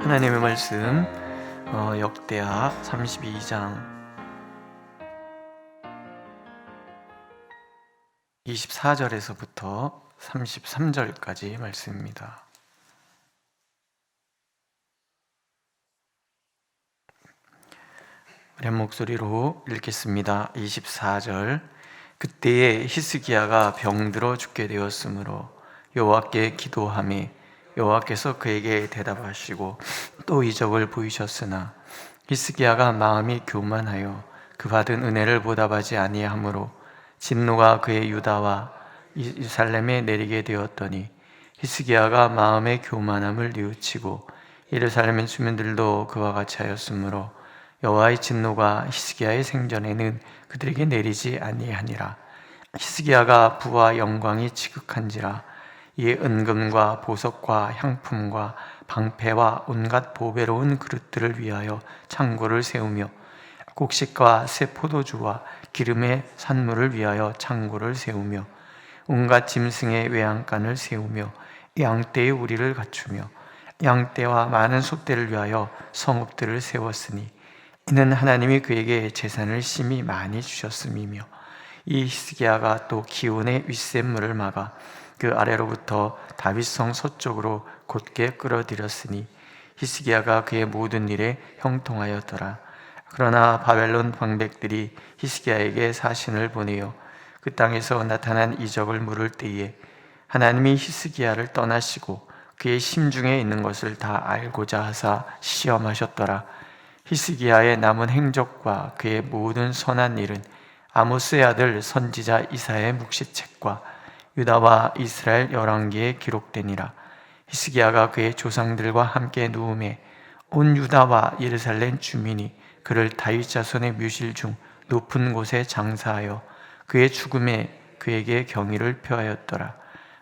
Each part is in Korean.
하나님의 말씀 역대하 32장 24절에서부터 33절까지 말씀입니다. 한 목소리로 읽겠습니다. 24절. 그때에 히스기야가 병들어 죽게 되었으므로 여호와께 기도하매 여호와께서 그에게 대답하시고 또 이적을 보이셨으나 히스기야가 마음이 교만하여 그 받은 은혜를 보답하지 아니하므로 진노가 그의 유다와 예루살렘에 내리게 되었더니 히스기야가 마음의 교만함을 뉘우치고 예루살렘의 주민들도 그와 같이 하였으므로 여호와의 진노가 히스기야의 생전에는 그들에게 내리지 아니하니라. 히스기야가 부와 영광이 지극한지라 이에 은금과 보석과 향품과 방패와 온갖 보배로운 그릇들을 위하여 창고를 세우며 곡식과 새 포도주와 기름의 산물을 위하여 창고를 세우며 온갖 짐승의 외양간을 세우며 양떼의 우리를 갖추며 양떼와 많은 소떼를 위하여 성읍들을 세웠으니 이는 하나님이 그에게 재산을 심히 많이 주셨음이며 이 히스기야가 또 기온의 윗샘물을 막아 그 아래로부터 다윗성 서쪽으로 곧게 끌어들였으니 히스기야가 그의 모든 일에 형통하였더라. 그러나 바벨론 방백들이 히스기야에게 사신을 보내어 그 땅에서 나타난 이적을 물을 때에 하나님이 히스기야를 떠나시고 그의 심중에 있는 것을 다 알고자 하사 시험하셨더라. 히스기야의 남은 행적과 그의 모든 선한 일은 아모스의 아들 선지자 이사야의 묵시책과 유다와 이스라엘 열왕기에 기록되니라. 히스기야가 그의 조상들과 함께 누움에 온 유다와 예루살렘 주민이 그를 다윗 자손의 묘실 중 높은 곳에 장사하여 그의 죽음에 그에게 경의를 표하였더라.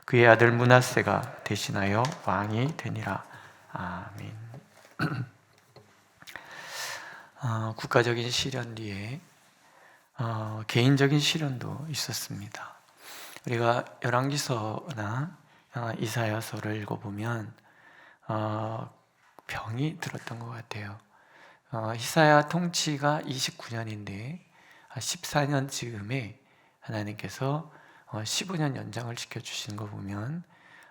그의 아들 므낫세가 대신하여 왕이 되니라. 아멘. 국가적인 시련 뒤에 개인적인 시련도 있었습니다. 우리가 열왕기서나 이사야서를 읽어보면 병이 들었던 것 같아요. 이사야 통치가 29년인데 14년 즈음에 하나님께서 15년 연장을 시켜주신 거 보면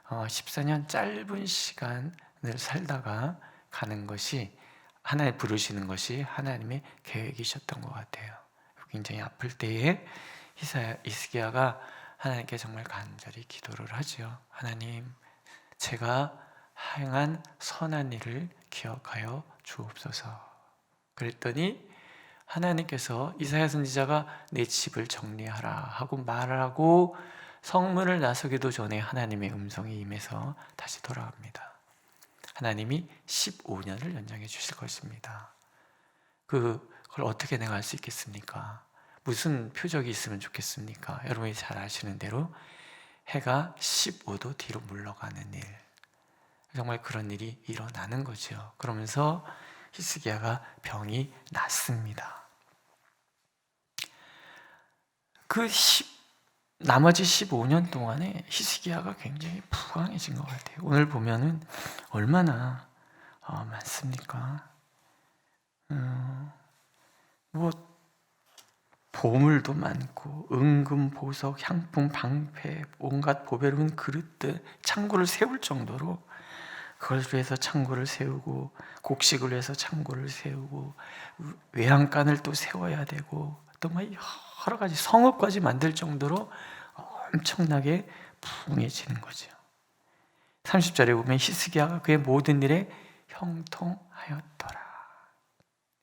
14년 짧은 시간을 살다가 가는 것이 하나님 부르시는 것이 하나님의 계획이셨던 것 같아요. 굉장히 아플 때에 히스기야가 하나님께 정말 간절히 기도를 하죠. 하나님, 제가 행한 선한 일을 기억하여 주옵소서. 그랬더니 하나님께서 이사야 선지자가 내 집을 정리하라 하고 말하고 성문을 나서기도 전에 하나님의 음성이 임해서 다시 돌아갑니다. 하나님이 15년을 연장해 주실 것입니다. 그걸 어떻게 내가 알 수 있겠습니까? 무슨 표적이 있으면 좋겠습니까? 여러분이 잘 아시는 대로 해가 15도 뒤로 물러가는 일, 정말 그런 일이 일어나는 거죠. 그러면서 히스기야가 병이 났습니다. 나머지 15년 동안에 히스기야가 굉장히 부강해진 것 같아요. 오늘 보면은 얼마나 많습니까? 보물도 많고 은금, 보석, 향품, 방패, 온갖 보배로운 그릇들, 창고를 세울 정도로 그걸 위해서 창고를 세우고 곡식을 위해서 창고를 세우고 외양간을 또 세워야 되고 또 여러 가지 성읍까지 만들 정도로 엄청나게 부흥해지는 거죠. 30절에 보면 히스기야가 그의 모든 일에 형통하였더라.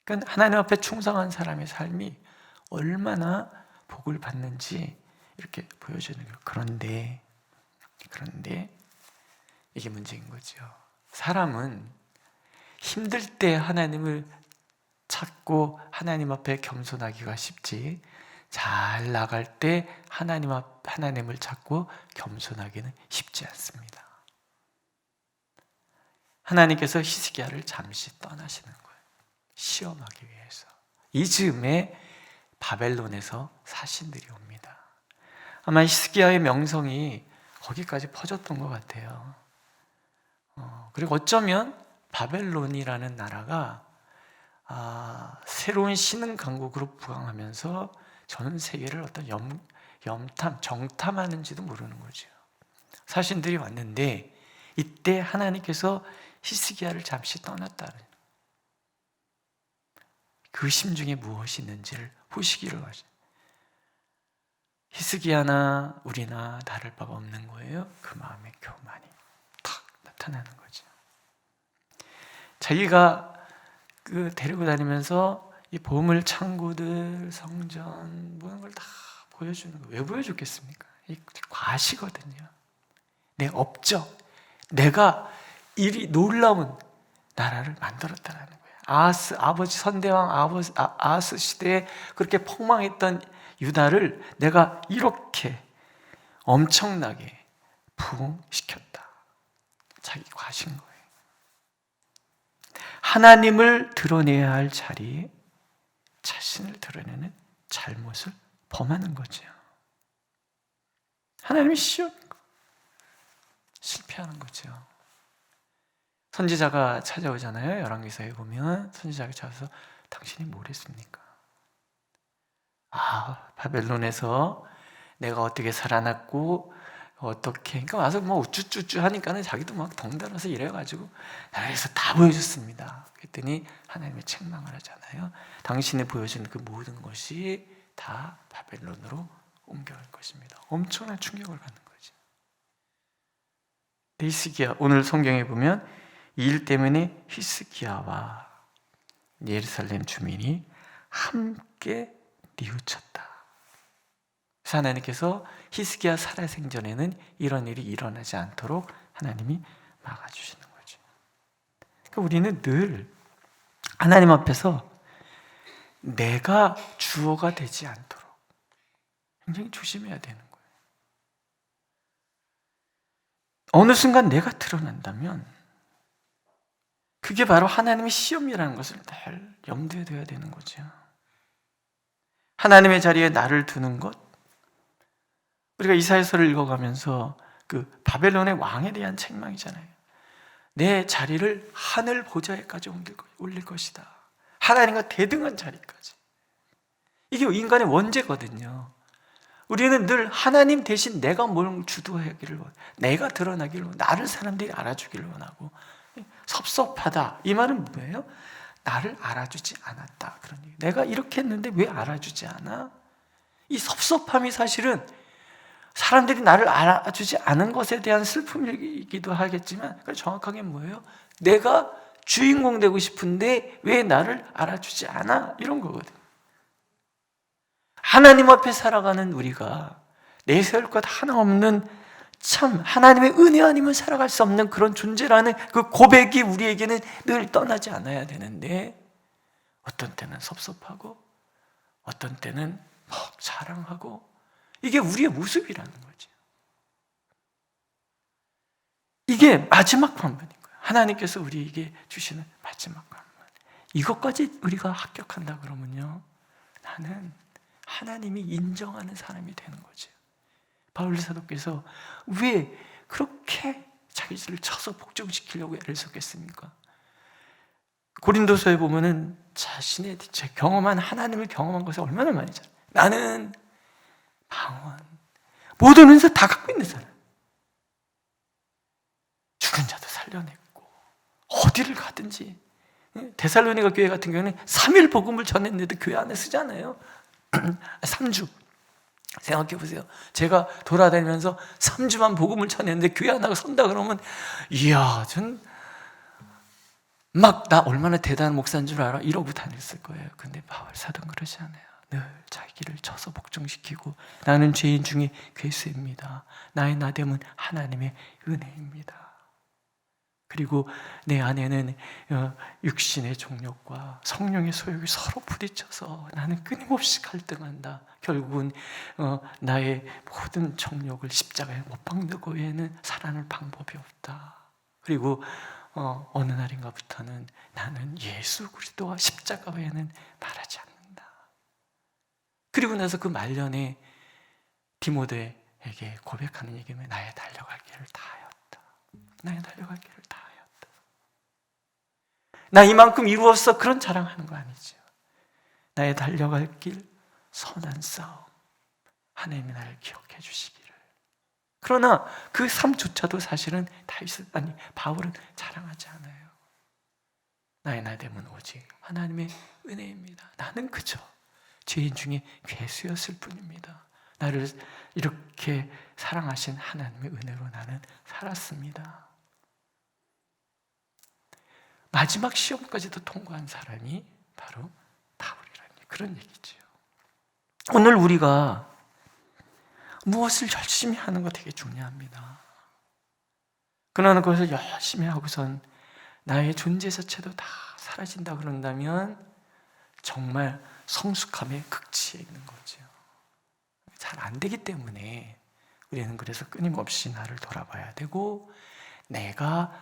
그러니까 하나님 앞에 충성한 사람의 삶이 얼마나 복을 받는지 이렇게 보여주는 거예요. 그런데 이게 문제인 거죠. 사람은 힘들 때 하나님을 찾고 하나님 앞에 겸손하기가 쉽지, 잘 나갈 때 하나님을 찾고 겸손하기는 쉽지 않습니다. 하나님께서 히스기야를 잠시 떠나시는 거예요. 시험하기 위해서. 이 즈음에 바벨론에서 사신들이 옵니다. 아마 히스기야의 명성이 거기까지 퍼졌던 것 같아요. 그리고 어쩌면 바벨론이라는 나라가 새로운 신흥 강국으로 부강하면서 전 세계를 어떤 정탐하는지도 모르는 거죠. 사신들이 왔는데 이때 하나님께서 히스기야를 잠시 떠났다는, 그 심중에 무엇이 있는지를 보시기를 하죠. 히스기야나 우리나 다를 바가 없는 거예요. 그 마음의 교만이 탁 나타나는 거죠. 자기가 데리고 다니면서 이 보물 창고들, 성전 모든 걸 다 보여주는 거예요. 왜 보여줬겠습니까? 이 과시거든요. 내 업적, 내가 이 놀라운 나라를 만들었다라는 거예요. 아버지 선대왕 아하스 시대에 그렇게 폭망했던 유다를 내가 이렇게 엄청나게 부흥시켰다. 자기 과신 거예요. 하나님을 드러내야 할 자리에 자신을 드러내는 잘못을 범하는 거죠. 하나님이 실패하는 거죠. 선지자가 찾아오잖아요. 열왕기서에 보면 선지자가 찾아와서 당신이 뭘 했습니까? 바벨론에서 내가 어떻게 살아났고 어떻게, 그러니까 와서 뭐 우쭈쭈쭈 하니까는 자기도 막 덩달아서 이래가지고 나라에서 다 보여줬습니다. 그랬더니 하나님이 책망을 하잖아요. 당신이 보여준 그 모든 것이 다 바벨론으로 옮겨갈 것입니다. 엄청난 충격을 받는 거죠. 히스기야, 오늘 성경에 보면 이 일 때문에 히스기야와 예루살렘 주민이 함께 뉘우쳤다. 그래서 하나님께서 히스기야 살아생전에는 이런 일이 일어나지 않도록 하나님이 막아주시는 거죠. 그러니까 우리는 늘 하나님 앞에서 내가 주어가 되지 않도록 굉장히 조심해야 되는 거예요. 어느 순간 내가 드러난다면 그게 바로 하나님의 시험이라는 것을 늘 염두에 둬야 되는 거죠. 하나님의 자리에 나를 두는 것, 우리가 이사야서를 읽어가면서 그 바벨론의 왕에 대한 책망이잖아요. 내 자리를 하늘 보좌에까지 올릴 것이다. 하나님과 대등한 자리까지. 이게 인간의 원죄거든요. 우리는 늘 하나님 대신 내가 뭘 주도하기를 원해, 내가 드러나기를 원해, 나를 사람들이 알아주기를 원하고. 섭섭하다, 이 말은 뭐예요? 나를 알아주지 않았다, 그런 얘기. 내가 이렇게 했는데 왜 알아주지 않아? 이 섭섭함이 사실은 사람들이 나를 알아주지 않은 것에 대한 슬픔이기도 하겠지만, 정확하게 뭐예요? 내가 주인공 되고 싶은데 왜 나를 알아주지 않아? 이런 거거든요. 하나님 앞에 살아가는 우리가 내세울 것 하나 없는, 참 하나님의 은혜 아니면 살아갈 수 없는 그런 존재라는 그 고백이 우리에게는 늘 떠나지 않아야 되는데, 어떤 때는 섭섭하고 어떤 때는 막 자랑하고, 이게 우리의 모습이라는 거죠. 이게 마지막 관문인 거예요. 하나님께서 우리에게 주시는 마지막 관문. 이것까지 우리가 합격한다 그러면요, 나는 하나님이 인정하는 사람이 되는 거죠. 바울 사도께서 왜 그렇게 자기를 쳐서 복종시키려고 애를 썼겠습니까? 고린도서에 보면은 자신의 경험한, 하나님을 경험한 것을 얼마나 많이 잖아요. 나는 방언, 모든 은사 다 갖고 있는 사람, 죽은 자도 살려냈고 어디를 가든지. 데살로니가 교회 같은 경우는 3일 복음을 전했는데도 교회 안에 쓰잖아요. 3주. 생각해 보세요. 제가 돌아다니면서 3주만 복음을 전했는데 교회 하나가 선다 그러면, 이야, 전 막 나 얼마나 대단한 목사인 줄 알아? 이러고 다녔을 거예요. 근데 바울 사도는 그러지 않아요. 늘 자기를 쳐서 복종시키고, 나는 죄인 중에 괴수입니다. 나의 나됨은 하나님의 은혜입니다. 그리고 내 안에는 육신의 정욕과 성령의 소욕이 서로 부딪혀서 나는 끊임없이 갈등한다. 결국은 나의 모든 정욕을 십자가에 못 박는 것 외에는 살아날 방법이 없다. 그리고 어느 날인가부터는 나는 예수 그리스도와 십자가 외에는 말하지 않는다. 그리고 나서 그 말년에 디모데에게 고백하는 얘기는 나의 달려갈 길을 다하였다. 나의 달려갈 길을 다하였다. 나 이만큼 이루었어, 그런 자랑하는 거 아니죠. 나의 달려갈 길 선한 싸움, 하나님이 나를 기억해 주시기를. 그러나 그 삶조차도 사실은 바울은 자랑하지 않아요. 나의 나됨은 오직 하나님의 은혜입니다. 나는 그저 죄인 중에 괴수였을 뿐입니다. 나를 이렇게 사랑하신 하나님의 은혜로 나는 살았습니다. 마지막 시험까지도 통과한 사람이 바로 바울이라는 그런 얘기죠. 오늘 우리가 무엇을 열심히 하는 거 되게 중요합니다. 그러나 그것을 열심히 하고선 나의 존재 자체도 다 사라진다 그런다면 정말 성숙함의 극치에 있는 거죠. 잘 안 되기 때문에 우리는 그래서 끊임없이 나를 돌아봐야 되고, 내가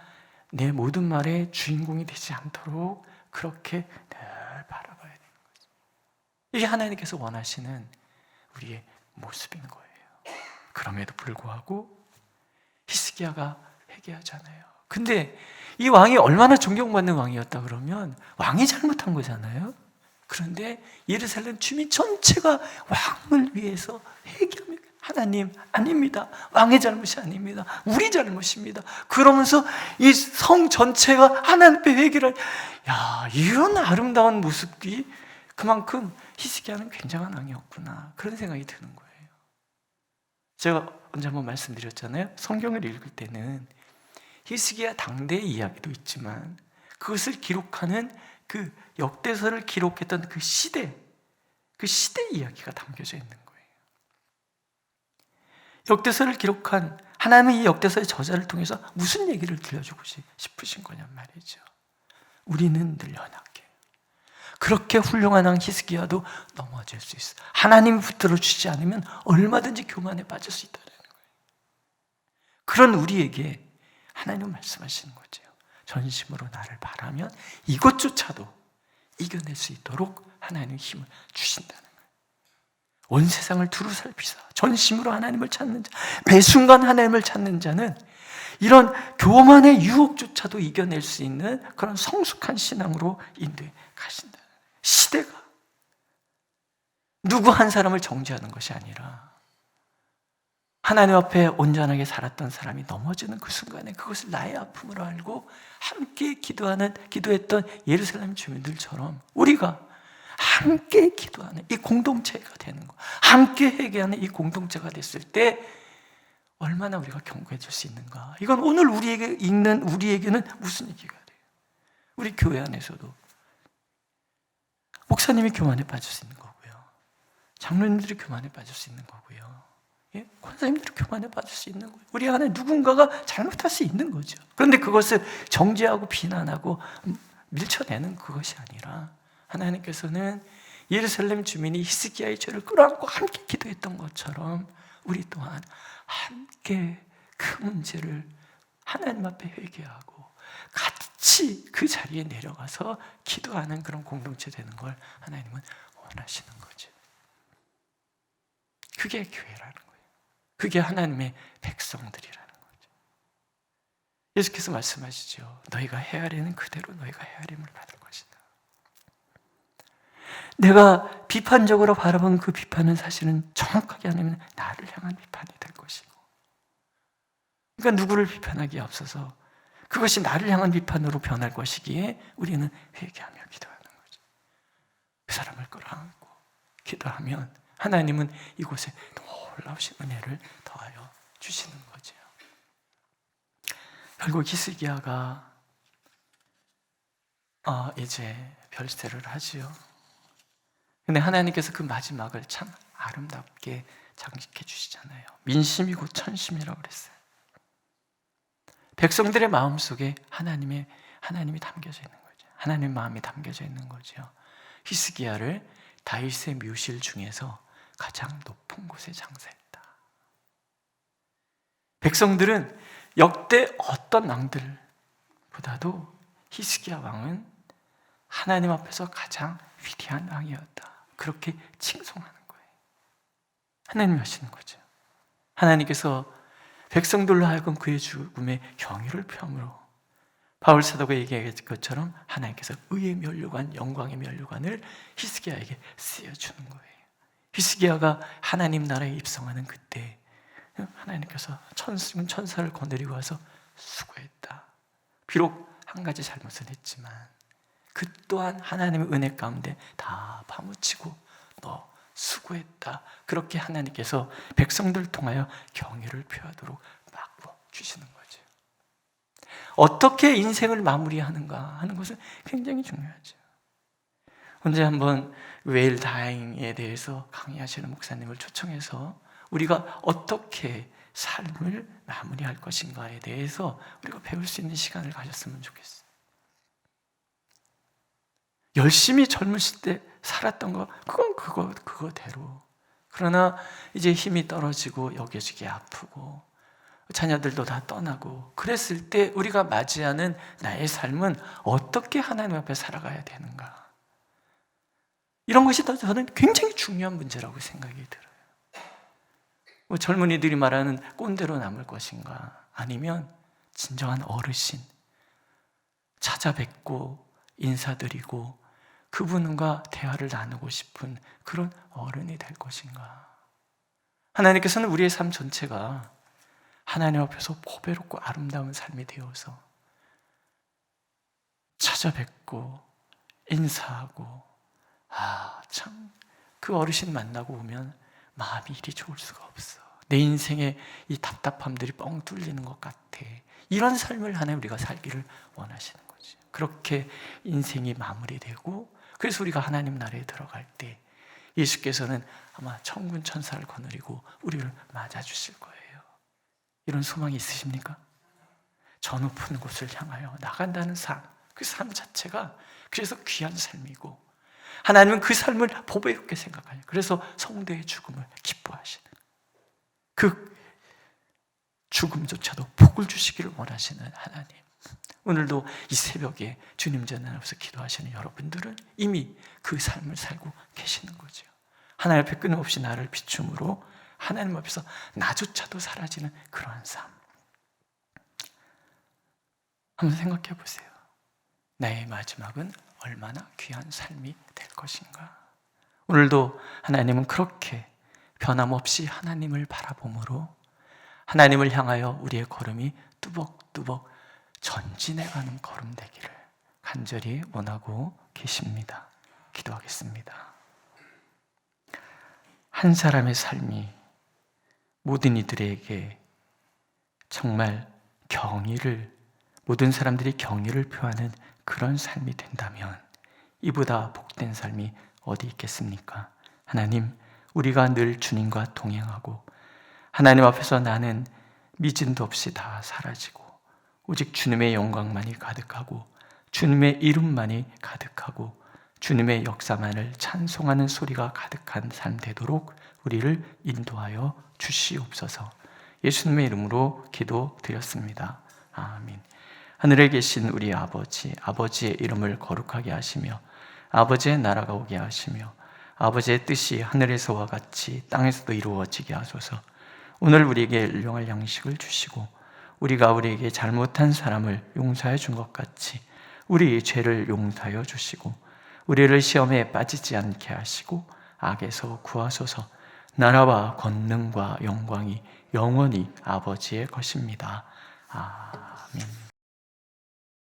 내 모든 말의 주인공이 되지 않도록 그렇게 늘 바라봐야 되는 거죠. 이게 하나님께서 원하시는 우리의 모습인 거예요. 그럼에도 불구하고 히스기야가 회개하잖아요. 근데 이 왕이 얼마나 존경받는 왕이었다 그러면 왕이 잘못한 거잖아요. 그런데 예루살렘 주민 전체가 왕을 위해서 회개하며, 하나님 아닙니다, 왕의 잘못이 아닙니다, 우리 잘못입니다. 그러면서 이 성 전체가 하나님 앞에 회개를, 이런 아름다운 모습이 그만큼 히스기야는 굉장한 왕이었구나, 그런 생각이 드는 거예요. 제가 언제 한번 말씀드렸잖아요. 성경을 읽을 때는 히스기야 당대의 이야기도 있지만 그것을 기록하는 그 역대서를 기록했던 그 시대 이야기가 담겨져 있는 거예요. 역대서를 기록한 하나님은 이 역대서의 저자를 통해서 무슨 얘기를 들려주고 싶으신 거냔 말이죠. 우리는 늘 연약해. 그렇게 훌륭한 왕 히스기야도 넘어질 수 있어. 하나님이 붙들어 주지 않으면 얼마든지 교만에 빠질 수 있다는 거예요. 그런 우리에게 하나님은 말씀하시는 거죠. 전심으로 나를 바라면 이것조차도 이겨낼 수 있도록 하나님은 힘을 주신다는 거예요. 온 세상을 두루 살피사 전심으로 하나님을 찾는 자, 매 순간 하나님을 찾는 자는 이런 교만의 유혹조차도 이겨낼 수 있는 그런 성숙한 신앙으로 인도해 가신다. 시대가 누구 한 사람을 정죄하는 것이 아니라 하나님 앞에 온전하게 살았던 사람이 넘어지는 그 순간에 그것을 나의 아픔으로 알고 함께 기도했던 예루살렘 주민들처럼 우리가 함께 기도하는 이 공동체가 되는 거, 함께 회개하는 이 공동체가 됐을 때 얼마나 우리가 견고해질 수 있는가. 이건 오늘 우리에게는 무슨 얘기가 돼요? 우리 교회 안에서도 목사님이 교만에 빠질 수 있는 거고요, 장로님들이 교만에 빠질 수 있는 거고요, 권사님들이 교만에 빠질 수 있는 거예요. 우리 안에 누군가가 잘못할 수 있는 거죠. 그런데 그것을 정죄하고 비난하고 밀쳐내는 그것이 아니라 하나님께서는 예루살렘 주민이 히스기야의 죄를 끌어안고 함께 기도했던 것처럼 우리 또한 함께 그 문제를 하나님 앞에 회개하고 같이 그 자리에 내려가서 기도하는 그런 공동체 되는 걸 하나님은 원하시는 거죠. 그게 교회라는 거예요. 그게 하나님의 백성들이라는 거죠. 예수께서 말씀하시죠. 너희가 헤아리는 그대로 너희가 헤아림을 받을 것이다. 내가 비판적으로 바라본 그 비판은 사실은 정확하게 하면 나를 향한 비판이 될 것이고, 그러니까 누구를 비판하기에 앞서서 그것이 나를 향한 비판으로 변할 것이기에 우리는 회개하며 기도하는 거죠. 그 사람을 끌어안고 기도하면 하나님은 이곳에 놀라우신 은혜를 더하여 주시는 거죠. 결국 히스기야가 이제 별세를 하지요. 근데 하나님께서 그 마지막을 참 아름답게 장식해 주시잖아요. 민심이 곧 천심이라고 그랬어요. 백성들의 마음속에 하나님이 담겨져 있는 거죠. 하나님의 마음이 담겨져 있는 거죠. 히스기야를 다윗의 묘실 중에서 가장 높은 곳에 장사했다. 백성들은 역대 어떤 왕들보다도 히스기야 왕은 하나님 앞에서 가장 위대한 왕이었다, 그렇게 칭송하는 거예요. 하나님이 하시는 거죠. 하나님께서 백성들로 하여금 그의 죽음에 경의를 표함으로 바울 사도가 얘기했던 것처럼 하나님께서 의의 면류관, 영광의 면류관을 히스기야에게 쓰여주는 거예요. 히스기야가 하나님 나라에 입성하는 그때 하나님께서 천사를 거느리고 와서 수고했다. 비록 한 가지 잘못은 했지만 그 또한 하나님의 은혜 가운데 다 파묻히고 너 수고했다. 그렇게 하나님께서 백성들을 통하여 경의를 표하도록 막고 주시는 거죠. 어떻게 인생을 마무리하는가 하는 것은 굉장히 중요하죠. 언제 한번 웨일 다잉에 대해서 강의하시는 목사님을 초청해서 우리가 어떻게 삶을 마무리할 것인가에 대해서 우리가 배울 수 있는 시간을 가졌으면 좋겠어요. 열심히 젊으실 때 살았던 거, 그건 그거대로. 그러나 이제 힘이 떨어지고 여겨지기 아프고 자녀들도 다 떠나고 그랬을 때 우리가 맞이하는 나의 삶은 어떻게 하나님 앞에 살아가야 되는가? 이런 것이 저는 굉장히 중요한 문제라고 생각이 들어요. 젊은이들이 말하는 꼰대로 남을 것인가? 아니면 진정한 어르신 찾아뵙고 인사드리고 그분과 대화를 나누고 싶은 그런 어른이 될 것인가? 하나님께서는 우리의 삶 전체가 하나님 앞에서 보배롭고 아름다운 삶이 되어서 찾아뵙고 인사하고 참 그 어르신 만나고 오면 마음이 이리 좋을 수가 없어. 내 인생에 이 답답함들이 뻥 뚫리는 것 같아. 이런 삶을 하나님 우리가 살기를 원하시는 거지. 그렇게 인생이 마무리되고 그래서 우리가 하나님 나라에 들어갈 때 예수께서는 아마 천군 천사를 거느리고 우리를 맞아주실 거예요. 이런 소망이 있으십니까? 저 높은 곳을 향하여 나간다는 삶, 그 삶 자체가 그래서 귀한 삶이고 하나님은 그 삶을 보배롭게 생각하요. 그래서 성도의 죽음을 기뻐하시는 그 죽음조차도 복을 주시기를 원하시는 하나님. 오늘도 이 새벽에 주님 전에 앞서 기도하시는 여러분들은 이미 그 삶을 살고 계시는 거죠. 하나님 앞에 끊임없이 나를 비춤으로 하나님 앞에서 나조차도 사라지는 그러한 삶. 한번 생각해 보세요. 나의 마지막은 얼마나 귀한 삶이 될 것인가. 오늘도 하나님은 그렇게 변함없이 하나님을 바라봄으로 하나님을 향하여 우리의 걸음이 뚜벅뚜벅 전진해가는 걸음 되기를 간절히 원하고 계십니다. 기도하겠습니다. 한 사람의 삶이 모든 이들에게 정말 모든 사람들이 경의를 표하는 그런 삶이 된다면 이보다 복된 삶이 어디 있겠습니까? 하나님, 우리가 늘 주님과 동행하고 하나님 앞에서 나는 미진도 없이 다 사라지고 오직 주님의 영광만이 가득하고 주님의 이름만이 가득하고 주님의 역사만을 찬송하는 소리가 가득한 삶 되도록 우리를 인도하여 주시옵소서. 예수님의 이름으로 기도드렸습니다. 아멘. 하늘에 계신 우리 아버지, 아버지의 이름을 거룩하게 하시며 아버지의 나라가 오게 하시며 아버지의 뜻이 하늘에서와 같이 땅에서도 이루어지게 하소서. 오늘 우리에게 일용할 양식을 주시고 우리가 우리에게 잘못한 사람을 용서해 준 것 같이 우리의 죄를 용서하여 주시고 우리를 시험에 빠지지 않게 하시고 악에서 구하소서. 나라와 권능과 영광이 영원히 아버지의 것입니다. 아멘.